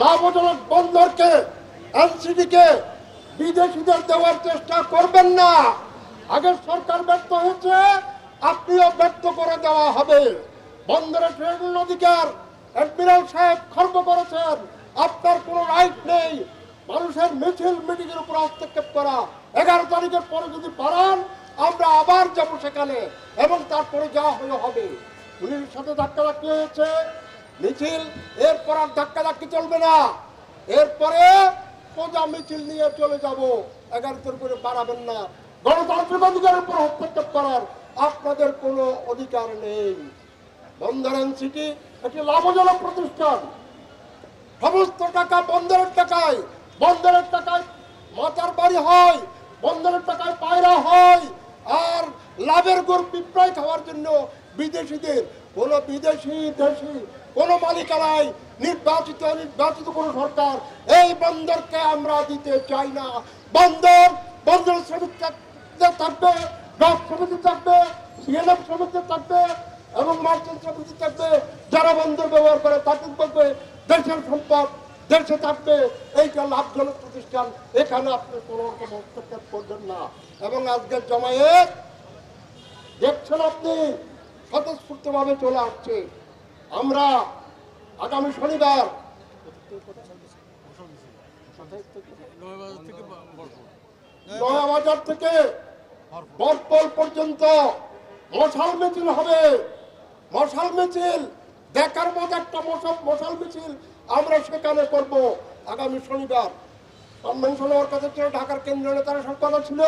লাভজনক বন্দরকে এনসিডিকে বিদেশিদের দেওয়ার চেষ্টা করবেন না। আগের সরকার ব্যর্থ হয়েছে, আপনিও ব্যর্থ করে দেওয়া হবে। বন্দরের ট্রেডের অধিকার অ্যাডমিরাল সাহেব খর্ব করেছেন। আপনার কোনো রাইট নেই মানুষের মিছিল মিটিং এর উপর হস্তক্ষেপ করা। 11 তারিখের পরে যদি পারেন আমরা আবার যাব সেখানে, এবং তারপরে যা হবে। পুলিশের সাথে ধাক্কাধাক্কি হয়েছে মিছিল, এরপর আর ধাক্কাধাক্কি চলবে না। এরপরে সোজা মিছিল নিয়ে চলে যাব। 11 করে বাড়াবেন না। গণতান্ত্রিক অধিকারের উপর হস্তক্ষেপ করার আপনাদের কোনো অধিকার নেই। বন্দর এনসিটি একটি লাভজনক প্রতিষ্ঠান। সমস্ত টাকা বন্দরের টাকায়, বন্দরের টাকায় মাতার বাড়ি হয়, বন্দরের টাকায় পায়রা হয়। আর লাভের গড় পিঁপড়ায় খাওয়ার জন্য বিদেশিদের কোন বিদেশি দেশি কোন মালিকানায় নির্বাচিত অনির্বাচিত কোন সরকার এই বন্দরকে আমরা দিতে চাই না। বন্দর শ্রমিক থাকবে, ডক সমিতি থাকবে, সিএলএফ সমিতি থাকবে এবং মার্চেন্ট সমিতি থাকবে। যারা বন্দর ব্যবহার করে তাদের বলবে দেশের সম্পদ দেশে থাকবে, এইটা লাভজনক প্রতিষ্ঠান, এখানে আপনি কোনো রকম হস্তক্ষেপ করবেন না। এবং আজকের জমায়েত দেখছেন আপনি স্বতঃস্ফূর্তভাবে চলে আসছে। আমরা আগামী শনিবার নয়াবাজার থেকে বরপল পর্যন্ত মশাল মিছিল হবে। মশাল মিছিল দেখার মতো একটা মশাল মিছিল আমরা সেখানে করব আগামী শনিবার। কনভেনশন হওয়ার কথা ছিল, ঢাকার কেন্দ্রীয় নেতারা সব কথা ছিল,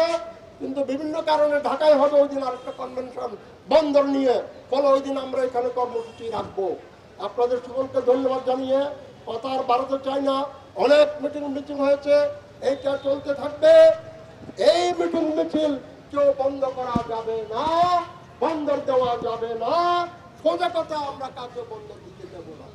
কিন্তু বিভিন্ন কারণে ঢাকায় হবে ওই দিন আরেকটা কনভেনশন বন্দর নিয়ে। ফলে ওই দিন আমরা এখানে কর্মসূচি রাখবো। আপনাদের সকলকে ধন্যবাদ জানিয়ে কথা আর বাড়াতে চাই না। অনেক মিটিং হয়েছে, এইটা চলতে থাকবে। এই মিটিং মিছিল কেউ বন্ধ করা যাবে না, বন্দর দেওয়া যাবে না। সোজা কথা, আমরা কাউকে বন্দর দিতে দেবো না।